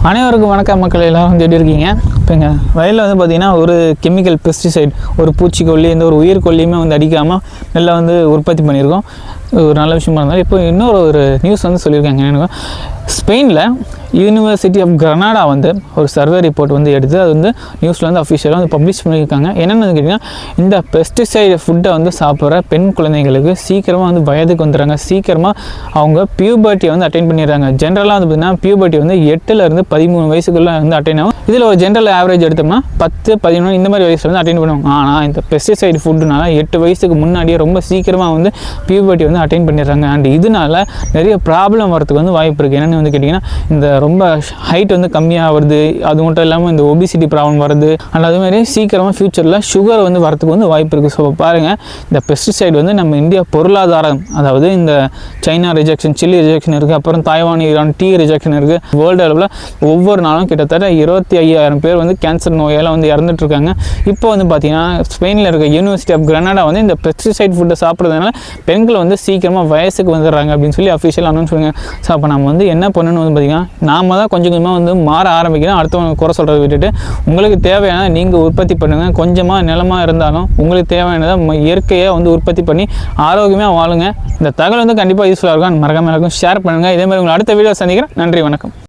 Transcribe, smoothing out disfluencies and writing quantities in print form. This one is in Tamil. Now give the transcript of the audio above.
அனைவருக்கும் வணக்கம் மக்கள், எல்லோரும் வந்து எப்படி இருக்கீங்க? இப்போ எங்கள் வயலில் வந்து பார்த்திங்கன்னா ஒரு கெமிக்கல் பெஸ்டிசைட், ஒரு பூச்சிக்கொல்லி, எந்த ஒரு உயிர்கொல்லியுமே வந்து அடிக்காமல் நல்லா வந்து உற்பத்தி பண்ணியிருக்கோம். ஒரு நல்ல விஷயமா இருந்தாலும் இப்போ இன்னொரு நியூஸ் வந்து சொல்லியிருக்காங்க. என்னென்னா, ஸ்பெயினில் யூனிவர்சிட்டி ஆஃப் கிரனாடா வந்து ஒரு சர்வே ரிப்போர்ட் வந்து எடுத்து அது வந்து நியூஸில் வந்து அஃபிஷியலாக வந்து பப்ளிஷ் பண்ணியிருக்காங்க. என்னென்னு கேட்டிங்கன்னா, இந்த பெஸ்டிசைடு ஃபுட்டை வந்து சாப்பிட்ற பெண் குழந்தைங்களுக்கு சீக்கிரமாக வந்து வயதுக்கு வந்துடுறாங்க, சீக்கிரமாக அவங்க பியூபர்ட்டியை வந்து அட்டைன் பண்ணிடுறாங்க. ஜென்ரலாக வந்து பார்த்திங்கன்னா பியூபர்ட்டி வந்து 8லேருந்து 13 வயசுக்குள்ளே வந்து அட்டைன் ஆகும். இதில் ஒரு ஜென்ரல் ஆவரேஜ் எடுத்தோம்னா 10, 11 இந்த மாதிரி வயசில் வந்து அட்டைன் பண்ணுவாங்க. ஆனால் இந்த பெஸ்டிசைடு ஃபுட்டுனால 8 வயசுக்கு முன்னாடியே ரொம்ப சீக்கிரமாக வந்து பியூபர்ட்டி வந்து அட்டைன் பண்ணிடுறாங்க. அண்ட் இதனால நிறைய ப்ராப்ளம் வரதுக்கு வந்து வாய்ப்பு இருக்குது. என்னென்னு வந்து கேட்டிங்கன்னா, இந்த ரொம்ப ஹைட் வந்து கம்மியாக வருது, அது மட்டும் இல்லாமல் இந்த ஒபிசிட்டி ப்ராப்ளம் வருது. அண்ட் அதுமாதிரி சீக்கிரமாக ஃப்யூச்சரில் சுகர் வந்து வரத்துக்கு வந்து வாய்ப்பு இருக்குது. ஸோ பாருங்கள், இந்த பெஸ்டிசைடு வந்து நம்ம இந்தியா பொருளாதாரம், அதாவது இந்த சைனா ரிஜெக்ஷன், சில்லி ரிஜெக்ஷன் இருக்குது, அப்புறம் தாய்வான், ஈரான் டீ ரிஜெக்ஷன் இருக்குது. வேர்ல்டு அளவில் ஒவ்வொரு நாளும் கிட்டத்தட்ட 25,000 பேர் வந்து கேன்சர் நோயால் வந்து இறந்துட்டுருக்காங்க. இப்போ வந்து பார்த்திங்கன்னா, ஸ்பெயினில் இருக்க யூனிவர்சிட்டி ஆஃப் கிரனாடா வந்து இந்த பெஸ்டிசைட் ஃபுட்டை சாப்பிட்றதுனால பெண்கள் வந்து சீக்கிரமாக வயசுக்கு வந்துடுறாங்க அப்படின்னு சொல்லி அஃபிஷியல் அனௌன்ஸ் பண்ணுங்க. ஸோ அப்போ நம்ம வந்து என்ன பண்ணணும் வந்து பார்த்திங்கன்னா, நாம தான் கொஞ்சம் கொஞ்சமாக வந்து மாற ஆரம்பிக்கணும். அடுத்தவங்க குறை சொல்கிறத விட்டுட்டு உங்களுக்கு தேவையான நீங்கள் உற்பத்தி பண்ணுங்கள். கொஞ்சமாக நிலமாக இருந்தாலும் உங்களுக்கு தேவையானதை இயற்கையாக வந்து உற்பத்தி பண்ணி ஆரோக்கியமாக வாழுங்க. இந்த தகவல் வந்து கண்டிப்பாக யூஸ்ஃபுல்லாக இருக்கும். மறக்காம எல்லாருக்கும் ஷேர் பண்ணுங்கள். இதே மாதிரி உங்களை அடுத்த வீடியோ சந்திக்கிறேன். நன்றி, வணக்கம்.